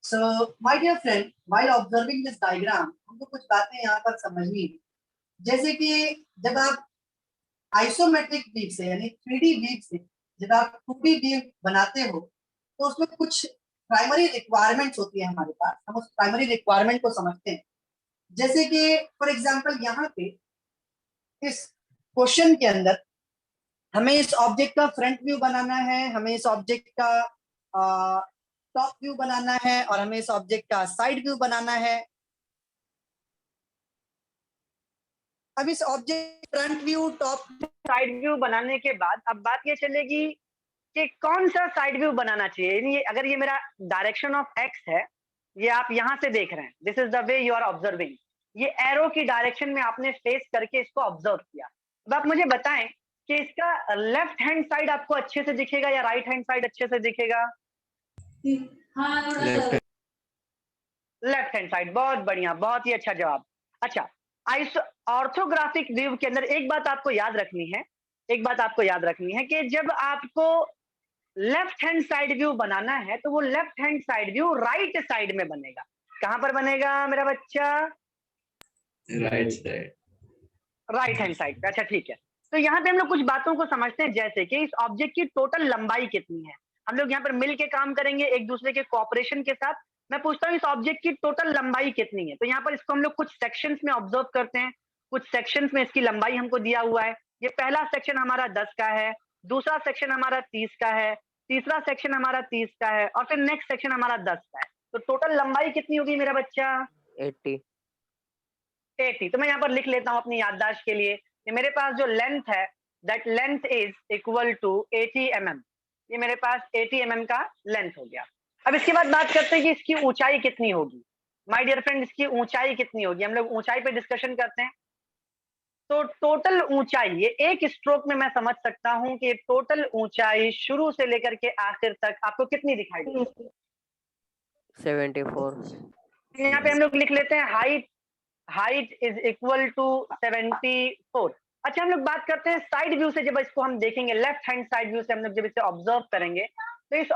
So, my dear friend, while observing this diagram, हमको कुछ बातें यहाँ पर समझनी है। जैसे कि जब आप आइसोमेट्रिक व्यू से यानी 3D व्यू से जब आप 2D व्यू बनाते हो तो उसमें कुछ प्राइमरी रिक्वायरमेंट्स होती है हमारे पास। हम उस प्राइमरी रिक्वायरमेंट को समझते हैं। जैसे कि फॉर एग्जांपल यहाँ पे इस क्वेश्चन के अंदर हमें इस ऑब्जेक्ट का फ्रंट व्यू बनाना है, हमें इस ऑब्जेक्ट का टॉप व्यू बनाना है और हमें इस ऑब्जेक्ट का साइड व्यू बनाना है। अब इस object front view, top side view बनाने के बाद अब बात ये चलेगी कि कौन सा साइड व्यू बनाना चाहिए। यानी अगर ये मेरा डायरेक्शन ऑफ एक्स है, ये आप यहां से देख रहे हैं, this is the way you are observing, ये एरो की डायरेक्शन में आपने फेस करके इसको ऑब्जर्व किया। अब आप मुझे बताएं कि इसका लेफ्ट हैंड साइड आपको अच्छे से दिखेगा या राइट हैंड साइड अच्छे से दिखेगा? Left hand side. बहुत बढ़िया, बहुत ही अच्छा जवाब। अच्छा, ऑर्थोग्राफिक व्यू के अंदर एक बात आपको याद रखनी है, एक बात आपको याद रखनी है कि जब आपको लेफ्ट हैंड साइड व्यू बनाना है तो वो left hand side view right side में बनेगा। कहां पर बनेगा मेरा बच्चा? Right side, right hand side पे। अच्छा ठीक है, तो यहाँ पे हम लोग कुछ बातों को समझते हैं, जैसे कि इस ऑब्जेक्ट की टोटल लंबाई कितनी है। हम लोग यहाँ पर मिल के काम करेंगे एक दूसरे के कोऑपरेशन के साथ। मैं पूछता हूँ इस ऑब्जेक्ट की टोटल लंबाई कितनी है, तो यहाँ पर इसको हम लोग कुछ सेक्शंस में ऑब्जर्व करते हैं। कुछ सेक्शंस में इसकी लंबाई हमको दिया हुआ है। ये पहला सेक्शन हमारा 10 का है, दूसरा सेक्शन हमारा 30 का है, तीसरा सेक्शन हमारा 30 का है और फिर नेक्स्ट सेक्शन हमारा 10 का है। तो टोटल लंबाई कितनी होगी मेरा बच्चा? 80। तो मैं यहाँ पर लिख लेता हूँ अपनी याददाश्त के लिए कि मेरे पास जो लेंथ है that length is equal to 80 mm। ये मेरे पास 80 mm का लेंथ हो गया। अब इसके बाद बात करते हैं कि इसकी ऊंचाई कितनी होगी। माय डियर फ्रेंड, इसकी ऊंचाई कितनी होगी? हम लोग ऊंचाई पे डिस्कशन करते हैं। तो टोटल ऊंचाई, ये एक स्ट्रोक में मैं समझ सकता हूं कि टोटल ऊंचाई शुरू से लेकर के आखिर तक आपको कितनी दिखाई देगी? 74। यहाँ पे हम लोग लिख लेते हैं हाइट इज इक्वल टू 74। अच्छा, हम लोग बात करते हैं साइड व्यू से। जब इसको हम देखेंगे लेफ्ट हैंड साइड व्यू से, हम लोग जब इसे ऑब्जर्व करेंगे तो इस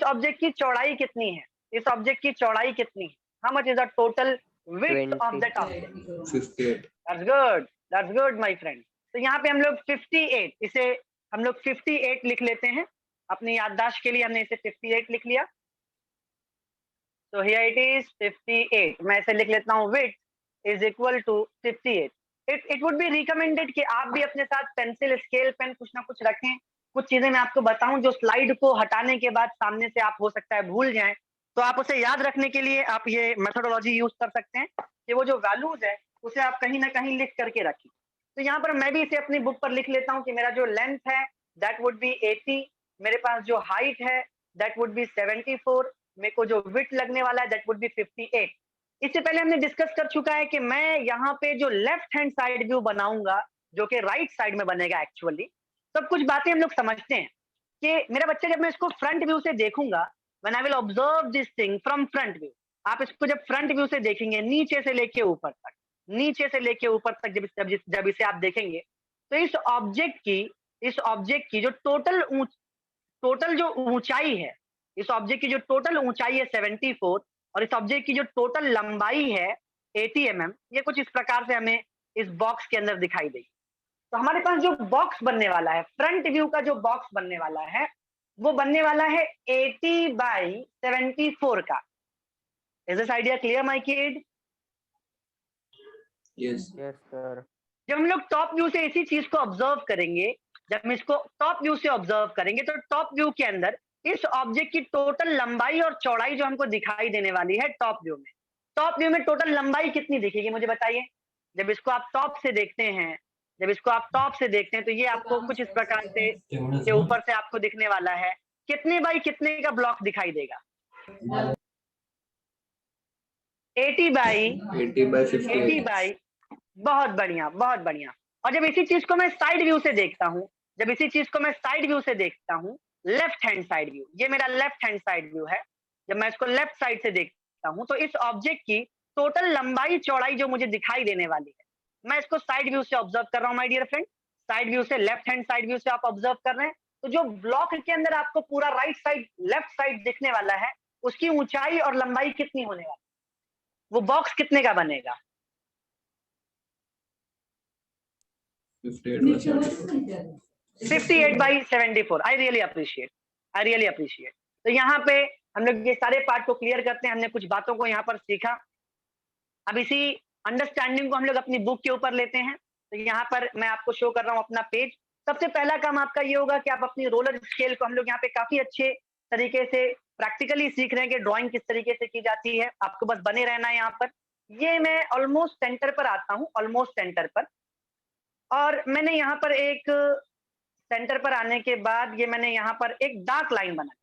ऑब्जेक्ट की चौड़ाई कितनी है? इस ऑब्जेक्ट की चौड़ाई कितनी है? How much is the total width of that object? 58। That's good my friend. तो यहाँ पे हम लोग 58, इसे हम लोग 58 लिख लेते हैं। अपनी याददाश्त के लिए हमने इसे 58 लिख लिया। So here it is 58। मैं इसे लिख लेता हूँ width is equal to 58। It would be recommended कि आप भी अपने साथ पेंसिल, स्केल, पेन कुछ ना कुछ रखें। कुछ चीजें मैं आपको बताऊं जो स्लाइड को हटाने के बाद सामने से आप हो सकता है भूल जाएं, तो आप उसे याद रखने के लिए आप ये मेथोडोलॉजी यूज कर सकते हैं कि वो जो वैल्यूज है उसे आप कहीं ना कहीं लिख करके रखें। तो यहाँ पर मैं भी इसे अपनी बुक पर लिख लेता हूँ कि मेरा जो लेंथ है दैट वुड बी 80, मेरे पास जो हाइट है दैट वुड बी 74, मेरे को जो विड्थ लगने वाला है दैट वुड बी 58। इससे पहले हमने डिस्कस कर चुका है कि मैं यहाँ पे जो लेफ्ट हैंड साइड व्यू बनाऊंगा जो कि राइट साइड में बनेगा एक्चुअली। सब कुछ बातें हम लोग समझते हैं कि मेरा बच्चा जब मैं इसको फ्रंट व्यू से देखूंगा, when I will observe this thing from front view, आप इसको जब फ्रंट व्यू से देखेंगे नीचे से लेके ऊपर तक, नीचे से लेके ऊपर तक जब इसे आप देखेंगे तो इस ऑब्जेक्ट की जो टोटल जो ऊंचाई है, इस ऑब्जेक्ट की जो टोटल ऊंचाई है 74 और इस ऑब्जेक्ट की जो टोटल लंबाई है 80 mm, ये कुछ इस प्रकार से हमें इस बॉक्स के अंदर दिखाई देगी। तो हमारे पास जो बॉक्स बनने वाला है, फ्रंट व्यू का जो बॉक्स बनने वाला है, वो बनने वाला है 80 बाई 74 का। Is this idea clear my kid? Yes sir. जब हम लोग टॉप व्यू से इसी चीज को ऑब्जर्व करेंगे, जब हम इसको टॉप व्यू से ऑब्जर्व करेंगे तो टॉप व्यू के अंदर इस ऑब्जेक्ट की टोटल लंबाई और चौड़ाई जो हमको दिखाई देने वाली है टॉप व्यू में, टॉप व्यू में टोटल लंबाई कितनी दिखेगी मुझे बताइए। जब इसको आप टॉप से देखते हैं, तो ये आपको कुछ इस प्रकार से के ऊपर से आपको दिखने वाला है। कितने बाई कितने का ब्लॉक दिखाई देगा? 80 बाई 58। बहुत बढ़िया, बहुत बढ़िया। और जब इसी चीज को मैं साइड व्यू से देखता हूँ, लेफ्ट हैंड साइड व्यू, ये मेरा लेफ्ट हैंड साइड व्यू है। जब मैं इसको लेफ्ट साइड से देखता हूँ तो इस ऑब्जेक्ट की टोटल लंबाई चौड़ाई जो मुझे दिखाई देने वाली है, मैं इसको साइड व्यू से ऑब्जर्व कर रहा हूँ my dear friend. Side view से, लेफ्ट हैंड साइड व्यू से आप ऑब्जर्व कर रहे हैं, तो जो ब्लॉक के अंदर आपको पूरा राइट साइड, लेफ्ट साइड दिखने वाला है उसकी ऊंचाई और लंबाई कितनी होने वाली, वो बॉक्स कितने का बनेगा? 58/74। I really appreciate. तो यहाँ पे हम लोग ये सारे पार्ट को क्लियर करते हैं, हमने कुछ बातों को यहाँ पर सीखा। अब इसी अंडरस्टैंडिंग को हम लोग अपनी बुक के ऊपर लेते हैं। तो यहाँ पर मैं आपको शो कर रहा हूँ अपना पेज। सबसे पहला काम आपका ये होगा कि आप अपनी रोलर स्केल को, हम लोग यहाँ पे काफी अच्छे तरीके से प्रैक्टिकली सीख रहे हैं कि ड्राइंग किस तरीके से की जाती है। आपको बस बने रहना है यहाँ पर। ये मैं ऑलमोस्ट सेंटर पर आता हूँ, ऑलमोस्ट सेंटर पर, और मैंने यहाँ पर एक सेंटर पर आने के बाद ये मैंने यहाँ पर एक डार्क लाइन बनाई,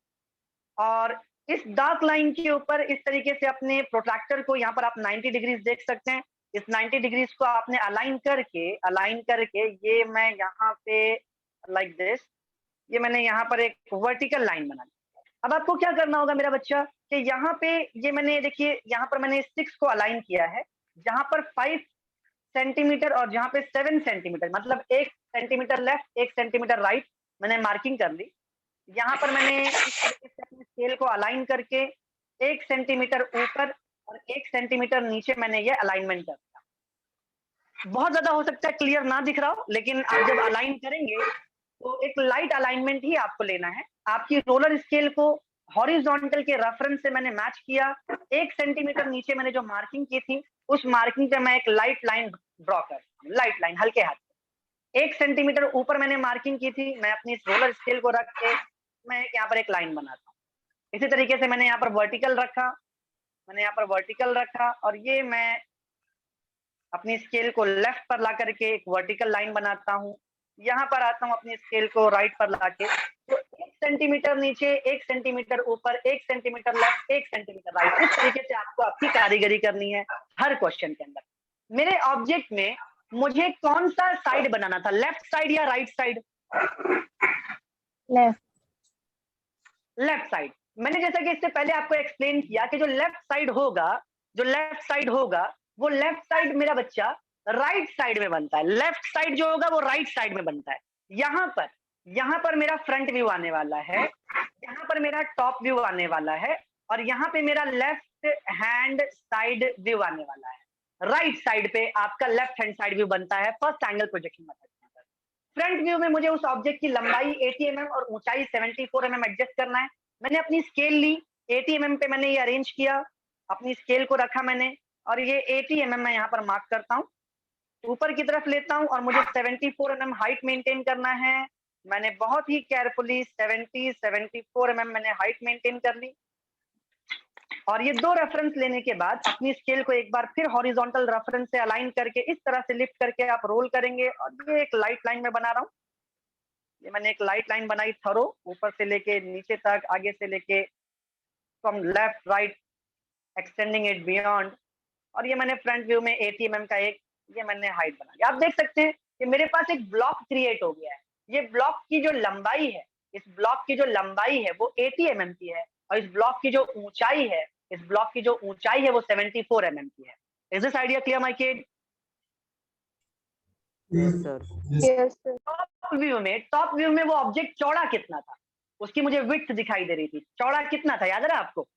और इस डार्क लाइन के ऊपर इस तरीके से अपने प्रोट्रैक्टर को, यहाँ पर आप 90 डिग्रीज देख सकते हैं, इस 90 डिग्रीज को आपने अलाइन करके ये मैं यहाँ पे लाइक दिस, ये मैंने यहाँ पर एक वर्टिकल लाइन बना ली। अब आपको क्या करना होगा मेरा बच्चा कि यहाँ पे ये मैंने, देखिए यहाँ पर मैंने 6 को अलाइन किया है, जहां पर 5 सेंटीमीटर और जहां पे 7 सेंटीमीटर, मतलब 1 सेंटीमीटर लेफ्ट 1 सेंटीमीटर राइट मैंने मार्किंग कर ली। यहाँ पर मैंने इस तरीके से अपने स्केल को अलाइन करके 1 सेंटीमीटर ऊपर और 1 सेंटीमीटर नीचे मैंने ये अलाइनमेंट कर दिया। बहुत ज्यादा हो सकता है क्लियर ना दिख रहा हो, लेकिन आप जब अलाइन करेंगे तो एक लाइट अलाइनमेंट ही आपको लेना है। आपकी रोलर स्केल को हॉरिजॉन्टल के रेफरेंस से मैंने मैच किया। 1 सेंटीमीटर नीचे मैंने जो मार्किंग की थी, उस मार्किंग पे मैं एक लाइट लाइन ड्रॉ कर, लाइट लाइन हल्के हाथ से। 1 सेंटीमीटर ऊपर मैंने मार्किंग की थी, मैं अपनी रोलर स्केल को रख के मैं यहाँ पर एक लाइन बनाता हूँ। इसी तरीके से मैंने यहाँ पर वर्टिकल रखा, और ये मैं अपनी स्केल को लेफ्ट पर ला करके एक वर्टिकल लाइन बनाता हूँ। यहाँ पर आता हूँ अपनी स्केल को राइट पर लाके, तो 1 सेंटीमीटर नीचे 1 सेंटीमीटर ऊपर 1 सेंटीमीटर लेफ्ट 1 सेंटीमीटर राइट, इस तरीके से आपको आपकी कारीगरी करनी है हर क्वेश्चन के अंदर। मेरे ऑब्जेक्ट में मुझे कौन सा साइड बनाना था, लेफ्ट साइड या राइट साइड? Left side. मैंने जैसा कि इससे पहले आपको एक्सप्लेन किया कि जो लेफ्ट साइड होगा वो लेफ्ट साइड मेरा बच्चा राइट साइड में बनता है। लेफ्ट साइड जो होगा वो राइट साइड में बनता है। यहाँ पर मेरा फ्रंट व्यू आने वाला है, यहाँ पर मेरा टॉप व्यू आने वाला है, और यहाँ पे मेरा लेफ्ट हैंड साइड व्यू आने वाला है। राइट साइड पे आपका लेफ्ट हैंड साइड व्यू बनता है फर्स्ट एंगल प्रोजेक्शन मेथड के अंदर। फ्रंट व्यू में मुझे उस ऑब्जेक्ट की लंबाई 80 mm और ऊंचाई 74 mm एडजस्ट करना है। मैंने अपनी स्केल ली, 80 mm पे मैंने ये अरेंज किया, अपनी स्केल को रखा मैंने, और ये 80 mm मैं यहाँ पर मार्क करता हूँ, ऊपर की तरफ लेता हूँ, और मुझे 74 mm हाइट मेंटेन करना है। मैंने बहुत ही केयरफुली 74 mm मैंने हाइट मेंटेन कर ली, और ये 2 रेफरेंस लेने के बाद अपनी स्केल को एक बार फिर हॉरिजॉन्टल रेफरेंस से अलाइन करके इस तरह से लिफ्ट करके आप रोल करेंगे, और ये एक लाइट लाइन में बना रहा हूँ। ये मैंने एक लाइट लाइन बनाई थरो, ऊपर से लेके नीचे तक, आगे से लेके from left right extending it beyond, और ये मैंने फ्रंट व्यू में 80 mm का एक ये मैंने हाइट बना दिया। आप देख सकते हैं कि मेरे पास एक ब्लॉक क्रिएट हो गया है। ये ब्लॉक की जो लंबाई है, इस ब्लॉक की जो लंबाई है वो 80 mm की है, और इस ब्लॉक की जो ऊंचाई है, वो 74 mm की है। Is this idea clear my kid? Yes, sir. Top view में वो ऑब्जेक्ट चौड़ा कितना था, उसकी मुझे विड्थ दिखाई दे रही थी। चौड़ा कितना था, याद है आपको?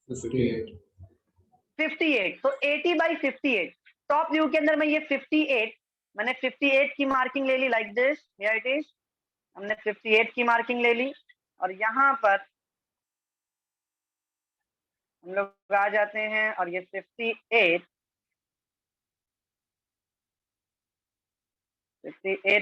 58। तो 80/58 टॉप व्यू के अंदर में ये 58, मैंने 58 की मार्किंग ले ली like this, here it is. हमने 58 की मार्किंग ले ली, और यहाँ पर हम लोग आ जाते हैं, और ये 58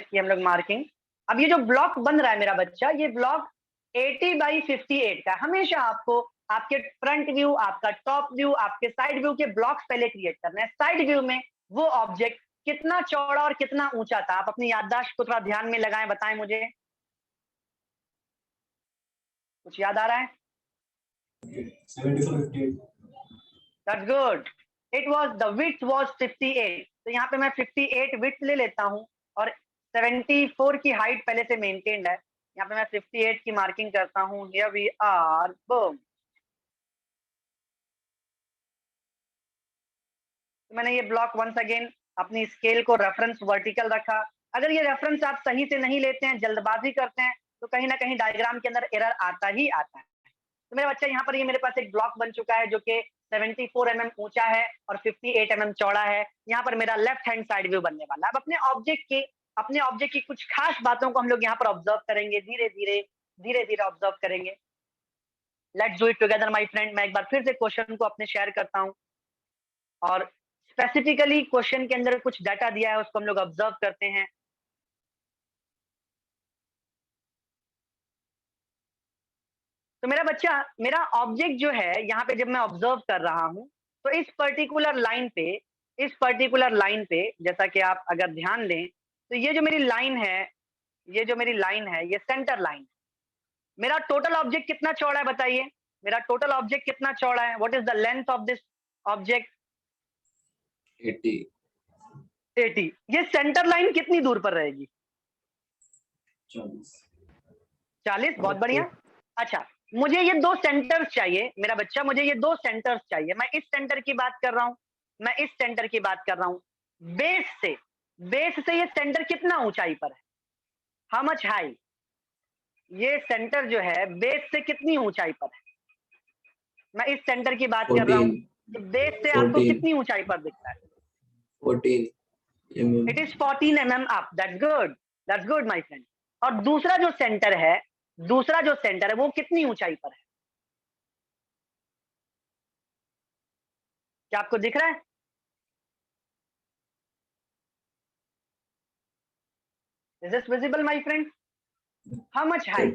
की हम लोग मार्किंग। अब ये जो ब्लॉक बन रहा है मेरा बच्चा, ये ब्लॉक 80/58 का। हमेशा आपको आपके फ्रंट व्यू, आपका टॉप व्यू, आपके साइड व्यू के ब्लॉक्स पहले क्रिएट करने हैं। साइड व्यू में वो ऑब्जेक्ट कितना चौड़ा और कितना ऊंचा था, आप अपनी याददाश्त को थोड़ा ध्यान में लगाएं, बताएं मुझे, कुछ याद आ रहा है? 'That's good. It was the width was 58. तो यहाँ पे मैं 58 width ले लेता हूँ, और 74 की हाइट पहले से मेंटेन्ड है। यहाँ पे मैं 58 की मार्किंग करता हूँ। Here we are, boom. तो मैंने ये ब्लॉक वंस अगेन अपनी स्केल को रेफरेंस वर्टिकल रखा। अगर ये रेफरेंस आप सही से नहीं लेते हैं, जल्दबाजी करते हैं, तो कहीं ना कहीं डायग्राम के अंदर एरर आता ही आता है। तो मेरा बच्चा यहाँ पर ये मेरे पास एक ब्लॉक बन चुका है जो कि 74 mm ऊंचा है और 58 mm चौड़ा है। यहाँ पर मेरा लेफ्ट हैंड साइड व्यू बनने वाला है। अब अपने ऑब्जेक्ट की कुछ खास बातों को हम लोग यहाँ पर ऑब्जर्व करेंगे, धीरे धीरे ऑब्जर्व करेंगे। Let's do it together my friend. मैं एक बार फिर से क्वेश्चन को अपने शेयर करता हूँ और स्पेसिफिकली क्वेश्चन के अंदर कुछ डाटा दिया है उसको हम लोग ऑब्जर्व करते हैं। तो मेरा बच्चा, मेरा ऑब्जेक्ट जो है यहाँ पे जब मैं ऑब्जर्व कर रहा हूँ तो इस पर्टिकुलर लाइन पे जैसा कि आप अगर ध्यान दें तो ये जो मेरी लाइन है ये सेंटर लाइन। मेरा टोटल ऑब्जेक्ट कितना चौड़ा है बताइए, मेरा टोटल ऑब्जेक्ट कितना चौड़ा है? What is the length of this object? 80। ये सेंटर लाइन कितनी दूर पर रहेगी? 40। बहुत बढ़िया। अच्छा, मुझे ये दो सेंटर्स चाहिए मेरा बच्चा, मुझे ये दो सेंटर्स चाहिए। मैं इस सेंटर की बात कर रहा हूँ, बेस से ये सेंटर कितना ऊंचाई पर है? How much high? ये सेंटर जो है बेस से कितनी ऊंचाई पर है? मैं इस सेंटर की बात कर रहा हूँ, तो बेस से आपको कितनी ऊंचाई पर दिखता है? 14 mm. It is 14 mm up. That's good my friend. और दूसरा जो सेंटर है वो कितनी ऊंचाई पर है? क्या आपको दिख रहा है? Is this visible my friend? How much high?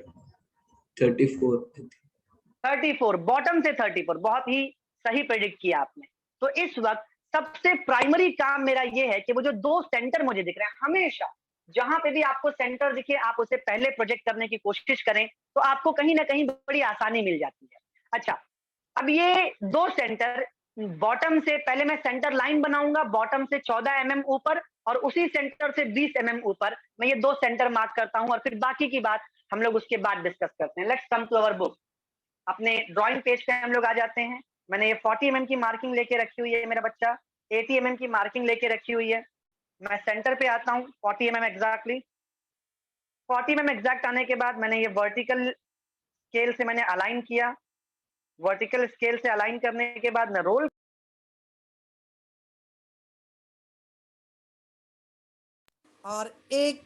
34। Bottom से 34। बहुत ही सही प्रेडिक्ट किया आपने। तो इस वक्त सबसे प्राइमरी काम मेरा ये है कि वो जो दो सेंटर मुझे दिख रहे हैं, हमेशा जहां पे भी आपको सेंटर दिखे आप उसे पहले प्रोजेक्ट करने की कोशिश करें तो आपको कहीं ना कहीं बड़ी आसानी मिल जाती है। अच्छा, अब ये दो सेंटर, बॉटम से पहले मैं सेंटर लाइन बनाऊंगा, बॉटम से 14 mm ऊपर और उसी सेंटर से 20 mm ऊपर मैं ये दो सेंटर मार्क करता हूं और फिर बाकी की बात हम लोग उसके बाद डिस्कस करते हैं। Let's come to our book. अपने ड्राइंग पेज पे हम लोग आ जाते हैं। मैंने ये 40 mm की मार्किंग लेके रखी हुई है मेरा बच्चा, 80 mm की मार्किंग लेके रखी हुई है। मैं सेंटर पे आता हूँ 40 mm एग्जैक्टली। 40 mm एग्जैक्ट आने के बाद मैंने ये वर्टिकल स्केल से मैंने अलाइन किया। वर्टिकल स्केल से अलाइन करने के बाद मैं रोल और एक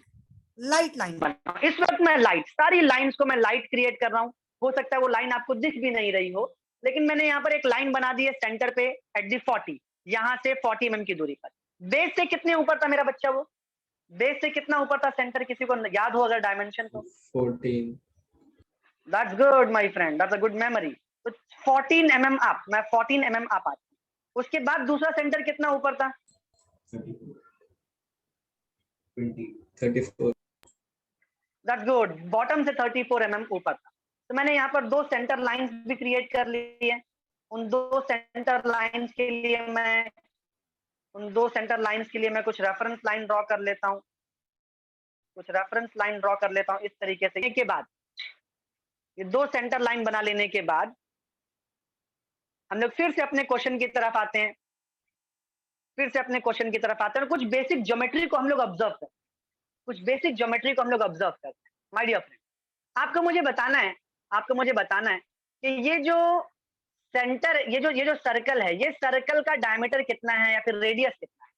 लाइट लाइन बना। इस वक्त मैं सारी लाइंस को मैं लाइट क्रिएट कर रहा हूँ। हो सकता है वो लाइन आपको दिख भी नहीं रही हो, लेकिन मैंने यहाँ पर एक लाइन बना दी है सेंटर पे एट दी 40, यहाँ से 40 mm की दूरी पर। बेस से कितने ऊपर था मेरा बच्चा? वो बेस से कितना ऊपर था सेंटर? किसी को याद हो अगर डायमेंशन तो? 14. That's good my friend, that's a good memory. तो 14 mm अप, मैं 14 mm अप आता हूँ। उसके बाद दूसरा सेंटर कितना ऊपर था? 34. दैट्स गुड, बॉटम से 34 mm ऊपर था। तो मैंने यहाँ पर दो सेंटर लाइंस भी क्रिएट कर ली है। उन दो सेंटर लाइंस के लिए मैं कुछ रेफरेंस लाइन ड्रॉ कर लेता हूँ, इस तरीके से। के बाद ये दो सेंटर लाइन बना लेने के बाद हम लोग फिर से अपने क्वेश्चन की तरफ आते हैं, और कुछ बेसिक ज्योमेट्री को हम लोग ऑब्जर्व करते हैं। माय डियर फ्रेंड, आपको मुझे बताना है कि ये जो सेंटर, ये जो सर्कल है, ये सर्कल का डायमीटर कितना है या फिर रेडियस कितना है?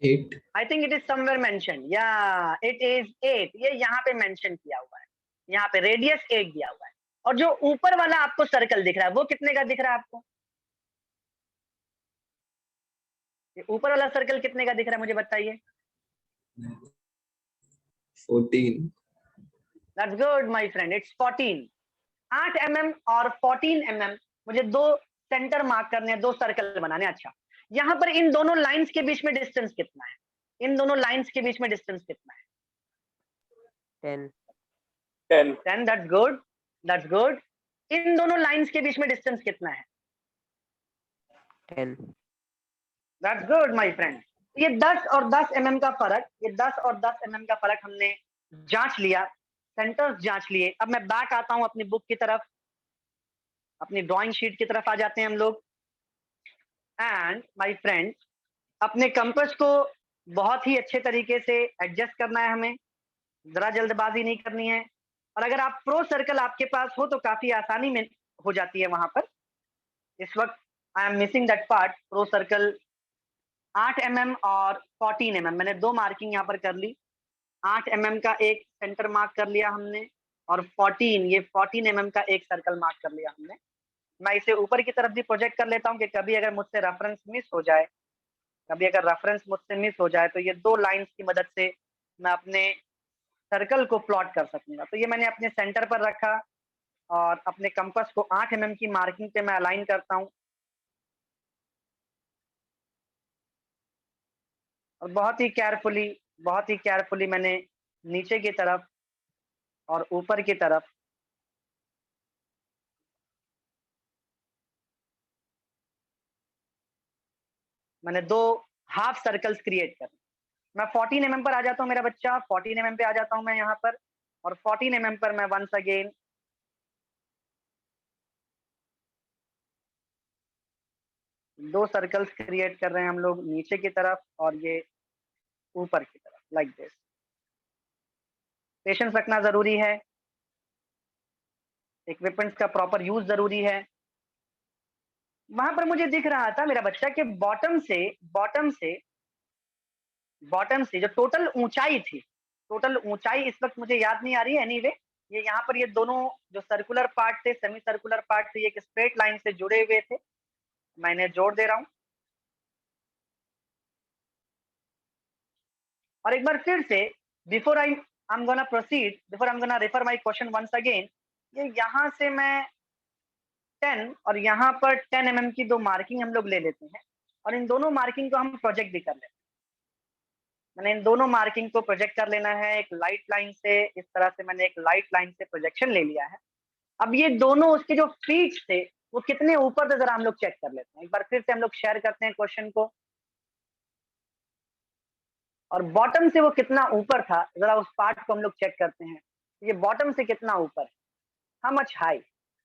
8. I think it is somewhere mention. या इट इज 8। ये यहाँ पे मेंशन किया हुआ है, यहाँ पे रेडियस 8 दिया हुआ है। और जो ऊपर वाला आपको सर्कल दिख रहा है वो कितने का दिख रहा है आपको? ये ऊपर वाला सर्कल कितने का दिख रहा है मुझे बताइए। 14. That's good my friend, it's 14। 8 mm और 14 mm मुझे दो सेंटर मार्क करने हैं, दो सर्कल बनाने। अच्छा, यहाँ पर इन दोनों लाइंस के बीच में डिस्टेंस कितना है? 10। That's good. इन दोनों लाइंस के बीच में डिस्टेंस कितना है? 10. That's good my friend. ये 10 और 10 mm का फर्क, हमने जांच लिया, सेंटर्स जांच लिए। अब मैं बैक आता हूं अपनी बुक की तरफ, अपनी ड्राइंग शीट की तरफ आ जाते हैं हम लोग। एंड माय फ्रेंड, अपने कंपास को बहुत ही अच्छे तरीके से एडजस्ट करना है हमें, जरा जल्दबाजी नहीं करनी है। और अगर आप प्रो सर्कल आपके पास हो तो काफी आसानी में हो जाती है वहां पर। इस वक्त I am missing that part, pro circle 8 mm और 14 mm, मैंने 2 मार्किंग यहाँ पर कर ली। 8 mm का एक सेंटर मार्क कर लिया हमने, और 14 mm का एक सर्कल मार्क कर लिया हमने। मैं इसे ऊपर की तरफ भी प्रोजेक्ट कर लेता हूँ कि कभी अगर मुझसे रेफरेंस मिस हो जाए, कभी अगर रेफरेंस मुझसे मिस हो जाए तो ये 2 लाइंस की मदद से मैं अपने सर्कल को प्लॉट कर सकूंगा। तो ये मैंने अपने सेंटर पर रखा और अपने कंपास को 8 mm की मार्किंग पे मैं अलाइन करता हूँ, और बहुत ही केयरफुली मैंने नीचे की तरफ और ऊपर की तरफ मैंने 2 हाफ सर्कल्स क्रिएट कर। मैं 14 mm पर आ जाता हूँ मेरा बच्चा, 14 mm पे आ जाता हूँ मैं यहाँ पर, और 14 mm पर मैं वंस अगेन दो सर्कल्स क्रिएट कर रहे हैं हम लोग, नीचे की तरफ और ये ऊपर की तरफ, लाइक दिस। पेशेंस रखना जरूरी है, इक्विपमेंट्स का प्रॉपर यूज जरूरी है। वहां पर मुझे दिख रहा था मेरा बच्चा के बॉटम से जो टोटल ऊंचाई थी, टोटल ऊंचाई इस वक्त मुझे याद नहीं आ रही है, एनीवे ये यहाँ पर ये दोनों जो सर्कुलर पार्ट थे, सेमी सर्कुलर पार्ट थे, ये एक स्ट्रेट लाइन से जुड़े हुए थे। मैंने जोड़ दे रहा हूँ, और एक बार फिर से before I am gonna proceed, before I am gonna refer my question once again, ये यहाँ से मैं 10 और यहाँ पर 10 mm की 2 मार्किंग हम लोग ले लेते हैं, और इन दोनों मार्किंग को हम प्रोजेक्ट भी कर लेते हैं। मैंने इन दोनों मार्किंग को प्रोजेक्ट कर लेना है एक लाइट लाइन से, इस तरह से मैंने एक लाइट लाइन से प्रोजेक्शन ले लिया है। अब ये दोनों उसके जो फीट थे वो कितने ऊपर थे जरा हम लोग चेक कर लेते हैं। एक बार फिर से हम लोग शेयर करते हैं क्वेश्चन को, और बॉटम से वो कितना ऊपर था जरा उस पार्ट को हम लोग चेक करते हैं। ये बॉटम से कितना ऊपर है, हाउ मच हाई।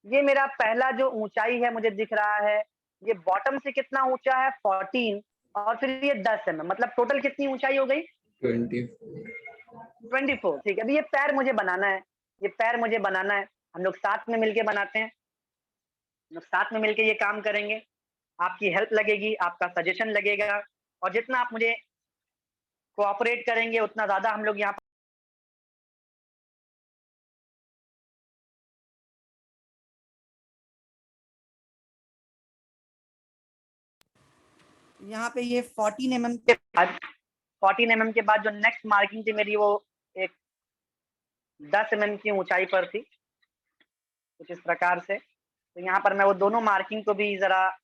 ये मेरा पहला जो ऊंचाई है मुझे दिख रहा है, ये बॉटम से कितना ऊंचा है 14, और फिर ये 10 mm, मतलब टोटल कितनी ऊंचाई हो गई 24। ठीक है, अभी ये पैर मुझे बनाना है, ये पैर मुझे बनाना है, हम लोग साथ में मिलके बनाते हैं, हम लोग साथ में मिलके ये काम करेंगे। आपकी हेल्प लगेगी, आपका सजेशन लगेगा, और जितना आप मुझे कोऑपरेट करेंगे उतना ज्यादा हम लोग यहाँ पे ये 14 mm के बाद 14 mm के बाद जो नेक्स्ट मार्किंग थी मेरी वो एक 10 mm की ऊंचाई पर थी, कुछ इस प्रकार से। तो यहाँ पर मैं वो दोनों मार्किंग को भी जरा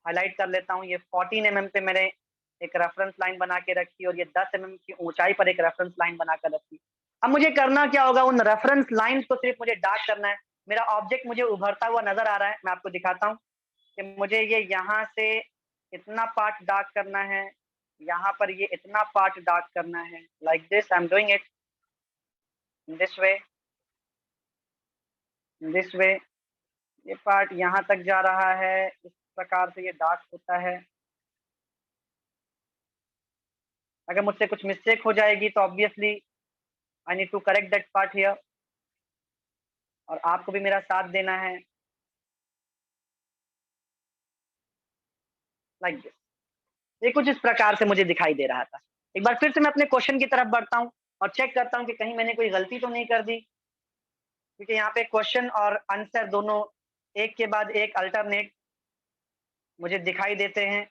हाईलाइट कर लेता हूँ। ये 14 mm पे मैंने एक रेफरेंस लाइन बना के रखी, और ये 10 mm की ऊंचाई पर एक रेफरेंस लाइन बना कर रखी। अब मुझे करना क्या होगा, उन रेफरेंस लाइंस को सिर्फ मुझे डार्क करना है। मेरा ऑब्जेक्ट मुझे उभरता हुआ नजर आ रहा है, मैं आपको दिखाता हूँ कि मुझे ये यहाँ से इतना पार्ट डार्क करना है, यहाँ पर ये इतना पार्ट डार्क करना है, like this I am doing it in this way, this way. ये पार्ट यहाँ तक जा रहा है, इस प्रकार से ये डार्क होता है। अगर मुझसे कुछ मिस्टेक हो जाएगी तो obviously I need to correct that part here, और आपको भी मेरा साथ देना है, लाइक दिस। ये कुछ इस प्रकार से मुझे दिखाई दे रहा था। एक बार फिर से मैं अपने क्वेश्चन की तरफ बढ़ता हूँ और चेक करता हूँ कि कहीं मैंने कोई गलती तो नहीं कर दी, क्योंकि यहाँ पे क्वेश्चन और आंसर दोनों एक के बाद एक अल्टरनेट मुझे दिखाई देते हैं।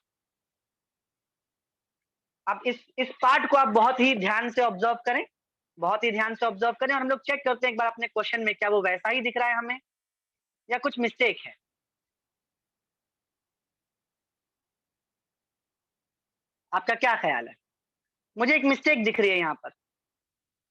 अब इस पार्ट को आप बहुत ही ध्यान से ऑब्जर्व करें, बहुत ही ध्यान से ऑब्जर्व करें, और हम लोग चेक करते हैं एक बार अपने क्वेश्चन में क्या वो वैसा ही दिख रहा है हमें या कुछ मिस्टेक है। आपका क्या ख्याल है? मुझे एक मिस्टेक दिख रही है यहाँ पर,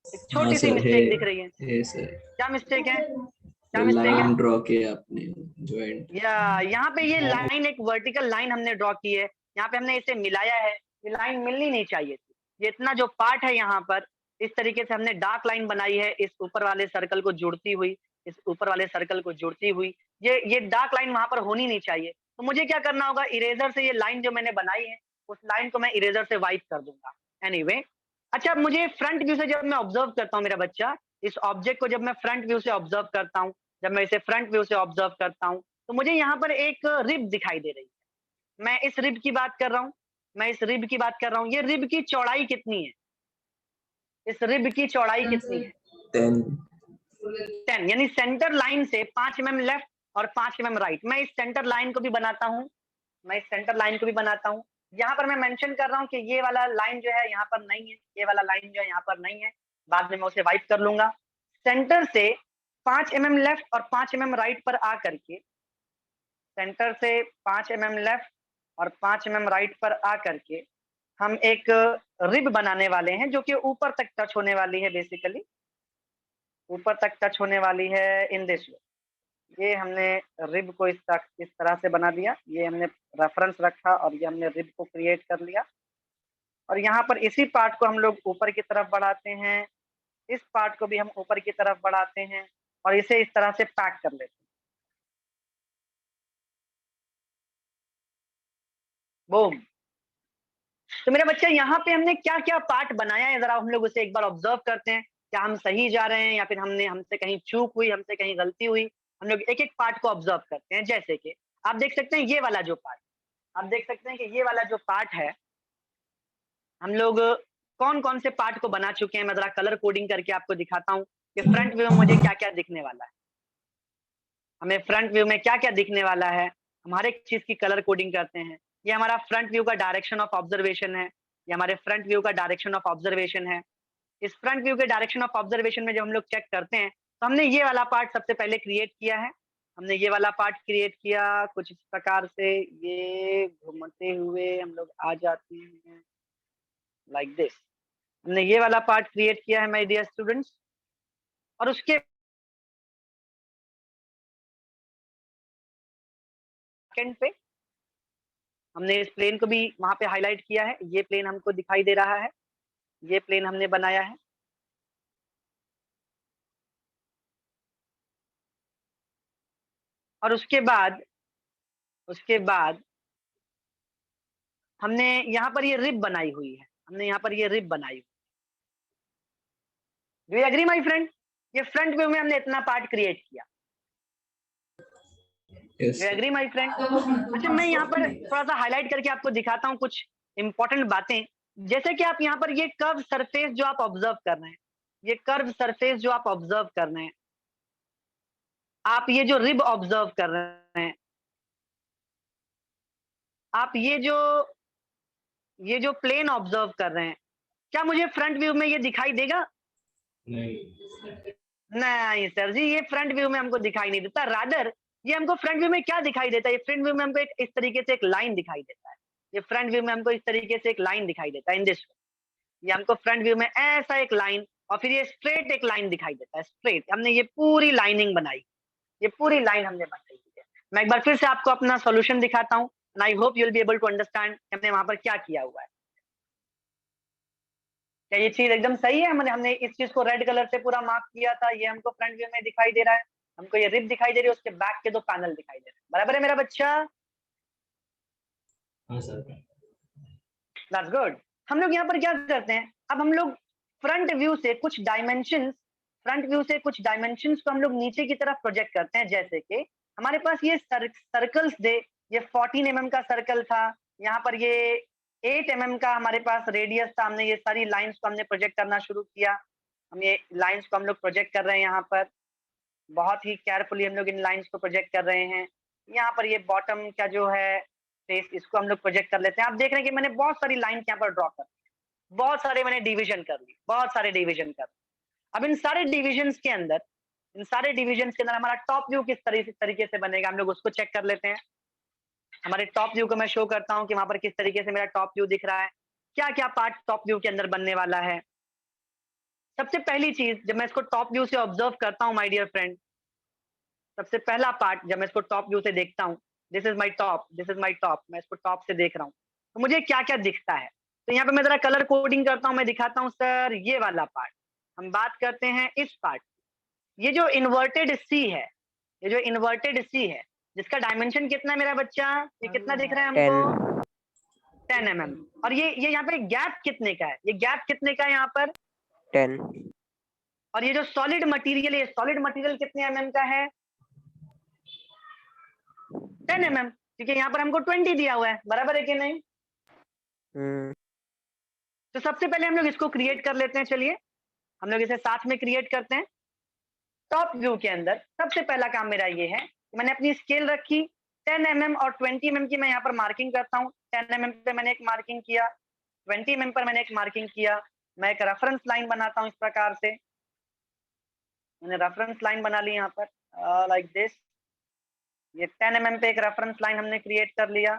एक हाँ छोटी सी सर, मिस्टेक दिख रही है। है सर। क्या मिस्टेक है? क्या वो मिस्टेक है? लाइन ड्रॉ किया आपने ज्वाइंट। या यहाँ पे ये लाइन एक वर्टिकल लाइन हमने ड्रॉ की है, यहाँ पे हमने इसे मिलाया है, ये लाइन मिलनी नहीं चाहिए थी। ये इतना जो पार्ट है यहाँ पर इस तरीके से हमने डार्क लाइन बनाई है, इस ऊपर वाले सर्कल को जुड़ती हुई, इस ऊपर वाले सर्कल को जुड़ती हुई, ये डार्क लाइन वहां पर होनी नहीं चाहिए। तो मुझे क्या करना होगा, इरेजर से ये लाइन जो मैंने बनाई है उस लाइन को मैं इरेजर से वाइप कर दूंगा। एनीवे, अच्छा, अब मुझे फ्रंट व्यू से जब मैं ऑब्जर्व करता हूँ मेरा बच्चा, इस ऑब्जेक्ट को जब मैं फ्रंट व्यू से ऑब्जर्व करता हूँ, जब मैं इसे फ्रंट व्यू से ऑब्जर्व करता हूँ, तो मुझे यहाँ पर एक रिब दिखाई दे रही है। मैं इस रिब की बात कर रहा हूँ, मैं इस रिब की बात कर रहा हूँ। ये रिब की चौड़ाई कितनी है? इस रिब की चौड़ाई कितनी है? 10 10, यानी सेंटर लाइन से 5 mm लेफ्ट और 5 mm राइट। मैं इस सेंटर लाइन को भी बनाता हूँ, मैं इस सेंटर लाइन को भी बनाता हूँ। यहाँ पर मैं मेंशन कर रहा हूँ कि ये वाला लाइन जो है यहाँ पर नहीं है, ये वाला लाइन जो है यहाँ पर नहीं है। बाद में मैं उसे वाइप कर लूंगा। सेंटर से 5 mm लेफ्ट और 5 mm राइट पर आ करके, सेंटर से 5 mm लेफ्ट और 5 mm राइट पर आ करके हम एक रिब बनाने वाले हैं, जो कि ऊपर तक टच होने वाली है। बेसिकली ऊपर तक टच होने वाली है इन दिस वे। ये हमने रिब को इस तरह से बना दिया। ये हमने रेफरेंस रखा और ये हमने रिब को क्रिएट कर लिया। और यहाँ पर इसी पार्ट को हम लोग ऊपर की तरफ बढ़ाते हैं, इस पार्ट को भी हम ऊपर की तरफ बढ़ाते हैं और इसे इस तरह से पैक कर लेते हैं। बूम। तो मेरे बच्चे, यहाँ पे हमने क्या क्या पार्ट बनाया है, जरा हम लोग उसे एक बार ऑब्जर्व करते हैं। क्या हम सही जा रहे हैं या फिर हमसे कहीं चूक हुई, हमसे कहीं गलती हुई? हम लोग एक एक पार्ट को ऑब्जर्व करते हैं। जैसे कि आप देख सकते हैं ये वाला जो पार्ट, आप देख सकते हैं कि ये वाला जो पार्ट है, हम लोग कौन कौन से पार्ट को बना चुके हैं। मैं जरा कलर कोडिंग करके आपको दिखाता हूँ कि फ्रंट व्यू में मुझे क्या क्या दिखने वाला है। हमें फ्रंट व्यू में क्या क्या दिखने वाला है, हम हर एक चीज की कलर कोडिंग करते हैं। ये हमारा फ्रंट व्यू का डायरेक्शन ऑफ ऑब्जर्वेशन है, ये हमारे फ्रंट व्यू का डायरेक्शन ऑफ ऑब्जर्वेशन है। इस फ्रंट व्यू के डायरेक्शन ऑफ ऑब्जर्वेशन में जब हम लोग चेक करते हैं, तो हमने ये वाला पार्ट सबसे पहले क्रिएट किया है। हमने ये वाला पार्ट क्रिएट किया कुछ इस प्रकार से, ये घूमते हुए हम लोग आ जाते हैं लाइक दिस। हमने ये वाला पार्ट क्रिएट किया है माय डियर स्टूडेंट्स। और उसके सेकंड पे हमने इस प्लेन को भी वहां पे हाईलाइट किया है। ये प्लेन हमको दिखाई दे रहा है, ये प्लेन हमने बनाया है। और उसके बाद हमने यहाँ पर ये रिब बनाई हुई है, हमने यहाँ पर ये रिब बनाई हुई। Do you agree my friend? ये फ्रंट व्यू में हमने इतना पार्ट क्रिएट किया। yes do you agree my friend? अच्छा, मैं यहाँ पर थोड़ा सा हाईलाइट करके आपको दिखाता हूँ कुछ इंपॉर्टेंट बातें। जैसे कि आप यहाँ पर ये कर्व सरफेस जो आप ऑब्जर्व कर रहे हैं, ये कर्व सरफेस जो आप ऑब्जर्व कर रहे हैं, आप ये जो रिब ऑब्जर्व कर रहे हैं, आप ये जो प्लेन ऑब्जर्व कर रहे हैं, क्या मुझे फ्रंट व्यू में ये दिखाई देगा? नहीं सर जी, ये फ्रंट व्यू में हमको दिखाई नहीं देता। रादर ये हमको फ्रंट व्यू में क्या दिखाई देता है? ये फ्रंट व्यू में हमको इस तरीके से एक लाइन दिखाई देता है। ये फ्रंट व्यू में हमको इस तरीके से एक लाइन दिखाई देता है इन दिस। ये हमको फ्रंट व्यू में ऐसा एक लाइन और फिर ये स्ट्रेट एक लाइन दिखाई देता है, स्ट्रेट। हमने ये पूरी लाइनिंग बनाई, ये पूरी लाइन हमने बनाई है। मैं एक बार फिर से आपको अपना सॉल्यूशन दिखाता हूँ and I hope you will be able to understand हमने वहां पर क्या किया हुआ है। क्या ये चीज एकदम सही है? हमने इस चीज को रेड कलर से पूरा मार्क किया था, ये हमको फ्रंट व्यू में दिखाई दे रहा है। हमको ये रिब दिखाई दे रही है, उसके बैक के दो पैनल दिखाई दे रहे हैं। बराबर है मेरा बच्चा? हाँ सर। That's good. हम लोग यहाँ पर क्या करते हैं, अब हम लोग फ्रंट व्यू से कुछ डायमेंशंस को हम लोग नीचे की तरफ प्रोजेक्ट करते हैं। जैसे कि हमारे पास ये सर्कल्स थे, ये 14 mm का सर्कल था, यहाँ पर ये 8 mm का हमारे पास रेडियस था। हमने ये सारी लाइंस को हमने प्रोजेक्ट करना शुरू किया। हम ये लाइंस को हम लोग प्रोजेक्ट कर रहे हैं यहाँ पर, बहुत ही केयरफुली हम लोग इन लाइंस को प्रोजेक्ट कर रहे हैं। यहाँ पर ये बॉटम का जो है फेस, इसको हम लोग प्रोजेक्ट कर लेते हैं। आप देख रहे हैं कि मैंने बहुत सारी लाइन यहाँ पर ड्रॉ कर दी, बहुत सारे मैंने डिविजन कर ली, बहुत सारे डिविजन कर। अब इन सारे डिविजन्स के अंदर हमारा टॉप व्यू किस तरीके से बनेगा, हम लोग उसको चेक कर लेते हैं। हमारे टॉप व्यू को मैं शो करता हूँ कि वहां पर किस तरीके से मेरा टॉप व्यू दिख रहा है, क्या क्या पार्ट टॉप व्यू के अंदर बनने वाला है। सबसे पहली चीज, जब मैं इसको टॉप व्यू से ऑब्जर्व करता हूँ माय डियर फ्रेंड, सबसे पहला पार्ट जब मैं इसको टॉप व्यू से देखता हूँ, दिस इज माय टॉप, मैं इसको टॉप से देख रहा हूँ, तो मुझे क्या क्या दिखता है। तो यहाँ पे मैं जरा कलर कोडिंग करता हूँ, मैं दिखाता हूँ सर ये वाला पार्ट। हम बात करते हैं इस पार्ट, ये जो इन्वर्टेड सी है, ये जो इन्वर्टेड सी है, जिसका डायमेंशन कितना है मेरा बच्चा, ये कितना दिख रहा है हमको? 10 mm। और ये यहाँ पे गैप कितने का है, ये गैप कितने का है यहाँ पर? 10 और ये जो सॉलिड मटेरियल है, सॉलिड मटेरियल कितने mm का है? 10 mm, क्योंकि यहाँ पर हमको 20 दिया हुआ है, बराबर है कि नहीं? तो सबसे पहले हम लोग इसको क्रिएट कर लेते हैं। चलिए हम लोग इसे साथ में क्रिएट करते हैं। टॉप व्यू के अंदर सबसे पहला काम मेरा ये है, मैंने अपनी स्केल रखी 10 mm और 20 mm की, मैं यहाँ पर मार्किंग करता हूँ। 10 mm पे मैंने एक मार्किंग किया, 20 mm पर मैंने एक मार्किंग किया। मैं एक रेफरेंस लाइन बनाता हूँ इस प्रकार से, मैंने रेफरेंस लाइन बना ली यहाँ पर लाइक दिस। ये 10 mm पे एक रेफरेंस लाइन हमने क्रिएट कर लिया,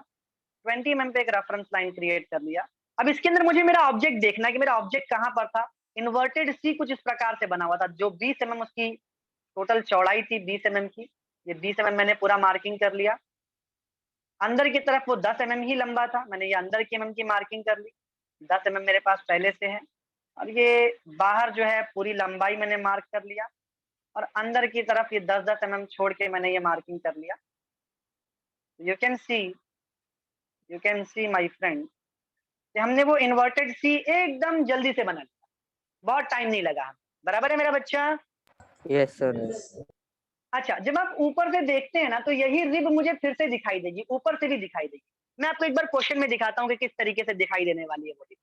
20 mm पे एक रेफरेंस लाइन क्रिएट कर लिया। अब इसके अंदर मुझे मेरा ऑब्जेक्ट देखना है कि मेरा ऑब्जेक्ट कहाँ पर था। इन्वर्टेड सी कुछ इस प्रकार से बना हुआ था, जो 20 mm उसकी टोटल चौड़ाई थी 20 mm की। ये 20 mm मैंने पूरा मार्किंग कर लिया। अंदर की तरफ वो 10 mm ही लंबा था, मैंने ये अंदर की mm की मार्किंग कर ली। 10 mm मेरे पास पहले से है। और ये बाहर जो है पूरी लंबाई मैंने मार्क कर लिया, और अंदर की तरफ ये 10-10 mm छोड़ के मैंने ये मार्किंग कर लिया। You can see my friend, हमने वो इन्वर्टेड सी एकदम जल्दी से बना लिया, बहुत टाइम नहीं लगा हमें। बराबर है मेरा बच्चा? Yes sir. अच्छा, जब आप ऊपर से देखते हैं ना, तो यही रिब मुझे फिर से दिखाई देगी, ऊपर से भी दिखाई देगी। मैं आपको एक बार क्वेश्चन में दिखाता हूँ कि किस तरीके से दिखाई देने वाली है वो रिब।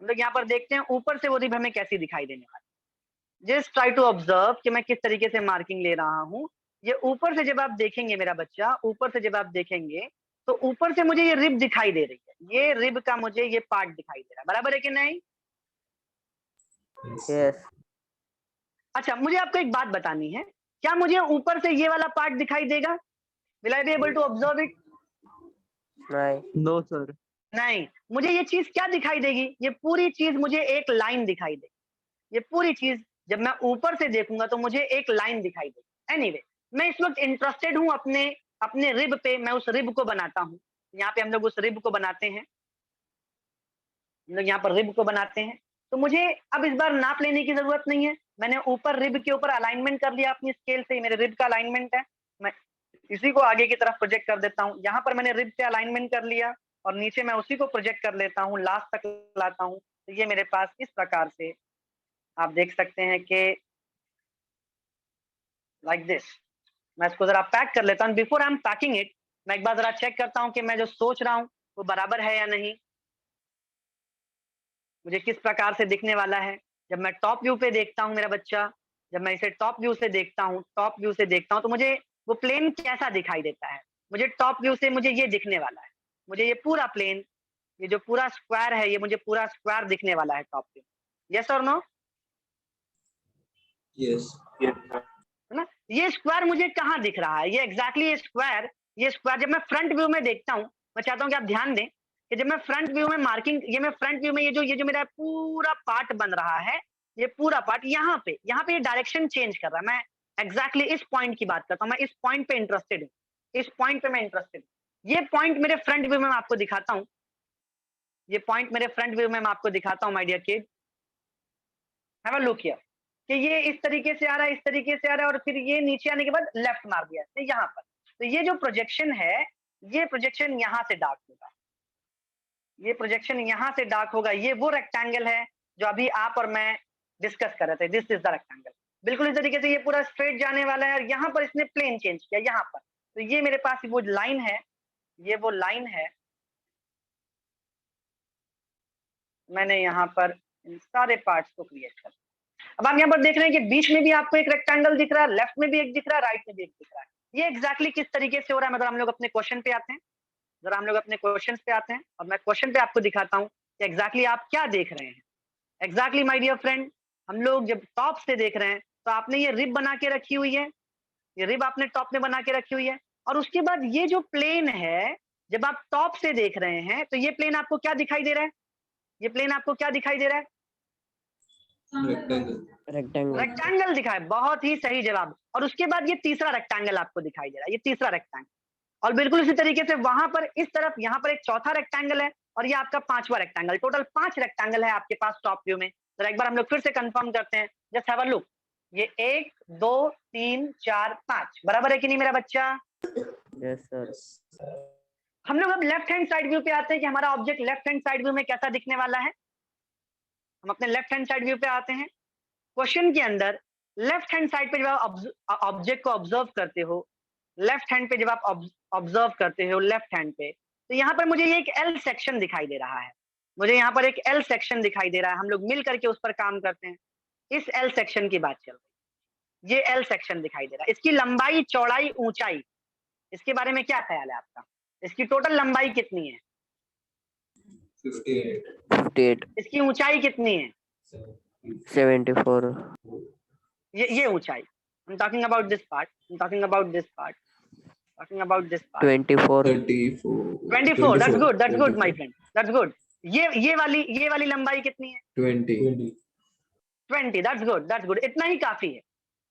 हम लोग यहाँ पर देखते हैं ऊपर से वो रिब हमें कैसी दिखाई देने वाली। जस्ट ट्राई टू ऑब्जर्व कि मैं किस तरीके से मार्किंग ले रहा हूँ। ये ऊपर से जब आप देखेंगे मेरा बच्चा, ऊपर से जब आप देखेंगे तो ऊपर से मुझे ये रिब दिखाई दे रही है, ये रिब का मुझे ये पार्ट दिखाई दे रहा है। बराबर है कि नहीं? यस। अच्छा, मुझे आपको एक बात बतानी है, क्या मुझे ऊपर से ये वाला पार्ट दिखाई देगा? Will I be able to observe it? नहीं। No sir. नहीं। मुझे ये चीज क्या दिखाई देगी? ये पूरी चीज मुझे एक लाइन दिखाई देगी। ये पूरी चीज जब मैं ऊपर से देखूंगा तो मुझे एक लाइन दिखाई देगी। एनीवे, मैं इस वक्त इंटरेस्टेड हूं अपने अपने रिब पे, मैं उस रिब को बनाता हूं। यहाँ पे हम लोग उस रिब को बनाते हैं, हम लोग यहाँ पर रिब को बनाते हैं। तो मुझे अब इस बार नाप लेने की जरूरत नहीं है, मैंने ऊपर रिब के ऊपर अलाइनमेंट कर लिया अपनी स्केल से। मेरे रिब का अलाइनमेंट है, मैं इसी को आगे की तरफ प्रोजेक्ट कर देता हूँ। यहाँ पर मैंने रिब से अलाइनमेंट कर लिया और नीचे मैं उसी को प्रोजेक्ट कर लेता हूँ, लास्ट तक लाता हूँ। तो ये मेरे पास इस प्रकार से आप देख सकते हैं कि लाइक दिस। मैं इसको जरा पैक कर लेता हूँ। Before I M packing it, मैं एक बार जरा चेक करता हूँ कि मैं जो सोच रहा हूँ वो बराबर है या नहीं, मुझे किस प्रकार से दिखने वाला है। जब मैं टॉप व्यू पे देखता हूँ मेरा बच्चा, जब मैं इसे टॉप व्यू से देखता हूँ, टॉप व्यू से देखता हूँ, तो मुझे वो प्लेन कैसा दिखाई देता है? मुझे टॉप व्यू से मुझे ये दिखने वाला है, मुझे ये पूरा प्लेन, ये जो पूरा स्क्वायर है, ये मुझे पूरा स्क्वायर दिखने वाला है टॉप व्यू। यस और नो? यस। है ना? ये स्क्वायर मुझे कहाँ दिख रहा है? ये एग्जैक्टली ये स्क्वायर जब मैं फ्रंट व्यू में देखता हूँ, मैं चाहता हूँ कि आप ध्यान दें कि जब मैं फ्रंट व्यू में मार्किंग, ये मैं फ्रंट व्यू में ये जो मेरा पूरा पार्ट बन रहा है, ये पूरा पार्ट यहाँ पे ये डायरेक्शन चेंज कर रहा है। मैं एग्जैक्टली इस पॉइंट की बात करता हूँ, मैं इस पॉइंट पे इंटरेस्टेड हूँ, इस पॉइंट पे मैं इंटरेस्टेड हूँ। ये पॉइंट मेरे फ्रंट व्यू में मैं आपको दिखाता हूँ, ये पॉइंट मेरे फ्रंट व्यू में मैं आपको दिखाता हूँ my dear kid. Have a look here कि ये इस तरीके से आ रहा है, इस तरीके से आ रहा है, और फिर ये नीचे आने के बाद लेफ्ट मार दिया तो यहाँ पर। तो ये जो प्रोजेक्शन है, ये प्रोजेक्शन यहाँ से डार्क होगा, ये प्रोजेक्शन यहाँ से डार्क होगा। ये वो रेक्टेंगल है जो अभी आप और मैं डिस्कस कर रहे थे, दिस इज द रेक्टेंगल। बिल्कुल इस तरीके से ये पूरा स्ट्रेट जाने वाला है, और यहाँ पर इसने प्लेन चेंज किया यहाँ पर। तो ये मेरे पास वो लाइन है, ये वो लाइन है। मैंने यहाँ पर इन सारे पार्ट्स को क्रिएट कर। अब आप यहाँ पर देख रहे हैं कि बीच में भी आपको एक रेक्टेंगल दिख रहा है, लेफ्ट में भी एक दिख रहा है, राइट में भी एक दिख रहा है। ये एग्जैक्टली किस तरीके से हो रहा है, मतलब हम लोग अपने क्वेश्चन पे आते हैं, जरा हम लोग अपने क्वेश्चन पे आते हैं, और मैं क्वेश्चन पे आपको दिखाता हूँ कि एग्जैक्टली आप क्या देख रहे हैं। एग्जैक्टली माय डियर फ्रेंड, हम लोग जब टॉप से देख रहे हैं तो आपने ये रिब बना के रखी हुई है, ये रिब आपने टॉप में बना के रखी हुई है, और उसके बाद ये जो प्लेन है, जब आप टॉप से देख रहे हैं तो ये प्लेन आपको क्या दिखाई दे रहा है? ये प्लेन आपको क्या दिखाई दे रहा है? रेक्टेंगल दिखा है। बहुत ही सही जवाब। और उसके बाद ये तीसरा रेक्टेंगल आपको दिखाई दे रहा है, ये तीसरा रेक्टेंगल। और बिल्कुल इसी तरीके से वहां पर इस तरफ यहाँ पर एक चौथा रेक्टेंगल है, और ये आपका पांचवा रेक्टेंगल। टोटल 5 रेक्टेंगल है आपके पास टॉप व्यू में। तो एक बार हम लोग फिर से कंफर्म करते हैं, जस्ट हैव अ लुक। ये 1 2 3 4 5 बराबर है कि नहीं मेरा बच्चा? Yes sir. हम लोग अब लेफ्ट हैंड साइड व्यू पे आते हैं कि हमारा object left hand side view में कैसा दिखने वाला है। हम अपने लेफ्ट हैंड साइड व्यू पे आते हैं। क्वेश्चन के अंदर लेफ्ट हैंड साइड पे जब आप ऑब्जेक्ट को ऑब्जर्व करते हो, लेफ्ट हैंड पे जब आप ऑब्जर्व करते हो लेफ्ट हैंड पे, तो यहाँ पर मुझे ये एक एल सेक्शन दिखाई दे रहा है, मुझे यहाँ पर एक एल सेक्शन दिखाई दे रहा है, हम लोग मिल करके उस पर काम करते हैं। इस एल सेक्शन की बात चल रही है, ये एल सेक्शन दिखाई दे रहा है। इसकी लंबाई, चौड़ाई, ऊंचाई, इसके बारे में क्या ख्याल है आपका? इसकी टोटल लंबाई कितनी है? 58, इसकी ऊंचाई कितनी है? 74, ये ऊंचाई। I'm talking about this part. I'm talking about this part. Talking about this part. 24, 24. That's good. That's good, my friend. That's good. ये वाली लंबाई कितनी है? 20. That's good. That's good. इतना ही काफी है।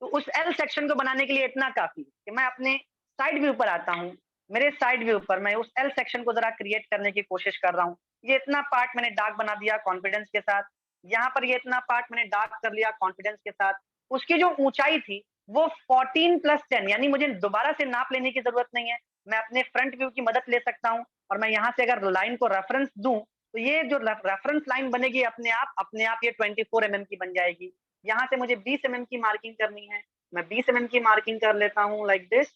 तो उस एल सेक्शन को बनाने के लिए इतना काफी है कि मैं अपने साइड व्यू पर आता हूँ, मेरे साइड व्यू पर मैं उस एल सेक्शन को जरा क्रिएट करने की कोशिश कर रहा हूँ। ये इतना पार्ट मैंने डार्क बना दिया कॉन्फिडेंस के साथ, यहाँ पर ये इतना पार्ट मैंने डार्क कर लिया कॉन्फिडेंस के साथ। उसकी जो ऊंचाई थी वो 14 + 10, यानी मुझे दोबारा से नाप लेने की जरूरत नहीं है, मैं अपने फ्रंट व्यू की मदद ले सकता हूँ और मैं यहाँ से अगर लाइन को रेफरेंस दूं तो ये जो रेफरेंस लाइन बनेगी अपने आप ये 24 mm की बन जाएगी। यहाँ से मुझे 20 mm की मार्किंग करनी है, मैं 20 mm की मार्किंग कर लेता हूँ लाइक दिस,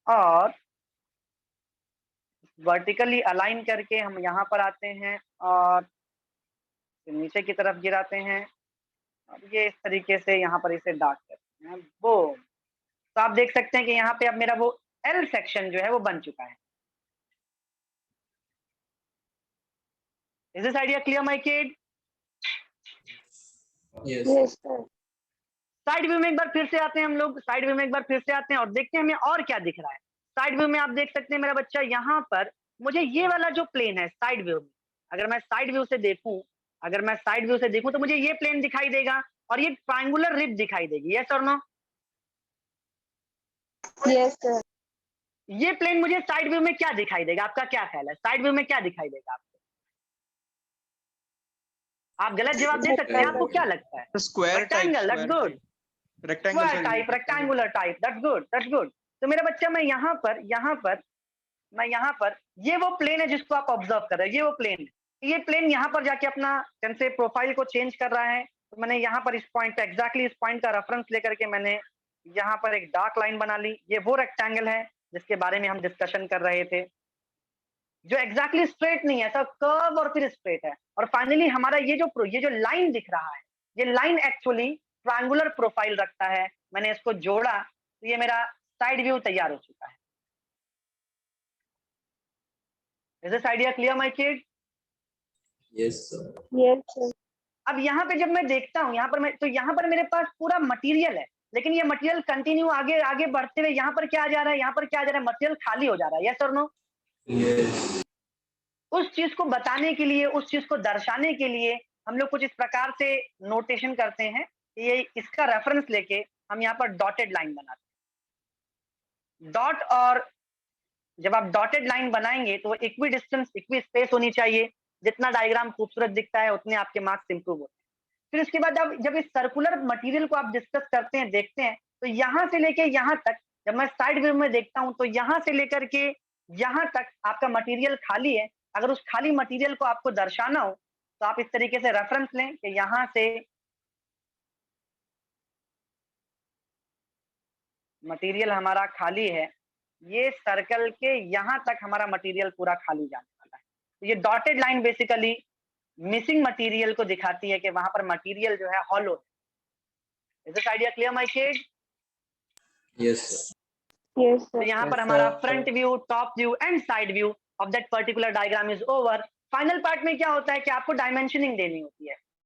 और वर्टिकली अलाइन करके हम यहाँ पर आते हैं और नीचे की तरफ गिराते हैं और ये इस तरीके से यहाँ पर इसे डार्क करते हैं। वो तो आप देख सकते हैं कि यहाँ पे अब मेरा वो एल सेक्शन जो है वो बन चुका है। Is this idea clear, my kid? Yes. Side view में एक बार फिर से आते हैं हम लोग, साइड व्यू में एक बार फिर से आते हैं और देखते हैं हमें और क्या दिख रहा है। साइड व्यू में आप देख सकते हैं मेरा बच्चा, यहाँ पर मुझे ये वाला जो प्लेन है साइड व्यू में, अगर मैं साइड व्यू से देखूं तो मुझे ये प्लेन दिखाई देगा और ये ट्रायंगुलर रिब दिखाई देगी। यस और नो? Yes sir. ये प्लेन मुझे साइड व्यू में क्या दिखाई देगा? आपका क्या ख्याल है? साइड व्यू में क्या दिखाई देगा आपको? आप गलत जवाब दे सकते हैं, आपको क्या लगता है? Square rectangle, that's good. Rectangle type, rectangular type, that's good, that's good. तो मेरा बच्चा मैं यहाँ पर ये वो प्लेन है जिसको आप ऑब्जर्व कर रहे हैं, ये वो प्लेन है। ये प्लेन यहाँ पर जाके अपना जैसे प्रोफाइल को चेंज कर रहा है, तो मैंने यहाँ पर इस पॉइंट, एग्जैक्टली इस पॉइंट का रेफरेंस लेकर के मैंने यहाँ पर एक डार्क लाइन बना ली। ये वो रेक्टेंगल है जिसके बारे में हम डिस्कशन कर रहे थे, जो एग्जैक्टली स्ट्रेट नहीं है, सब कर्व और फिर स्ट्रेट है। और फाइनली हमारा ये जो लाइन दिख रहा है, ये लाइन एक्चुअली ट्रायंगुलर प्रोफाइल रखता है। मैंने इसको जोड़ा तो ये मेरा साइड व्यू तैयार हो चुका है। Is this idea clear, my kid? Yes, sir. Yes sir. अब यहाँ पे जब मैं देखता हूँ, यहाँ पर मेरे पास पूरा मटेरियल है, लेकिन ये मटेरियल कंटिन्यू आगे बढ़ते हुए यहाँ पर क्या आ जा रहा है, मटेरियल खाली हो जा रहा है। यस और नो? Yes. उस चीज को बताने के लिए, उस चीज को दर्शाने के लिए हम लोग कुछ इस प्रकार से नोटेशन करते हैं कि ये इसका रेफरेंस लेके हम यहाँ पर डॉटेड लाइन बनाते हैं। डॉट, और जब आप डॉटेड लाइन बनाएंगे तो इक्वी डिस्टेंस, इक्वी स्पेस होनी चाहिए। जितना डायग्राम खूबसूरत दिखता है उतने आपके मार्क्स इंप्रूव होते हैं। फिर उसके बाद जब इस सर्कुलर मटेरियल को आप डिस्कस करते हैं, देखते हैं, तो यहाँ से लेके यहाँ तक, जब मैं साइड व्यू में देखता हूँ तो यहाँ से लेकर के यहाँ तक आपका मटेरियल खाली है। अगर उस खाली मटेरियल को आपको दर्शाना हो तो आप इस तरीके से रेफरेंस लें कि यहाँ से मटेरियल हमारा खाली है, ये सर्कल के यहाँ तक हमारा मटेरियल पूरा खाली जाने वाला है। तो ये dotted line basically missing material को दिखाती है कि वहां पर मटेरियल जो है हॉलो है। Is this idea clear, my kid? Yes, sir. Yes तो सर। यहाँ पर Yes, हमारा sir. Front view, top view and side view of that particular diagram is over. Final part में क्या होता है कि आपको डायमेंशनिंग देनी होती है।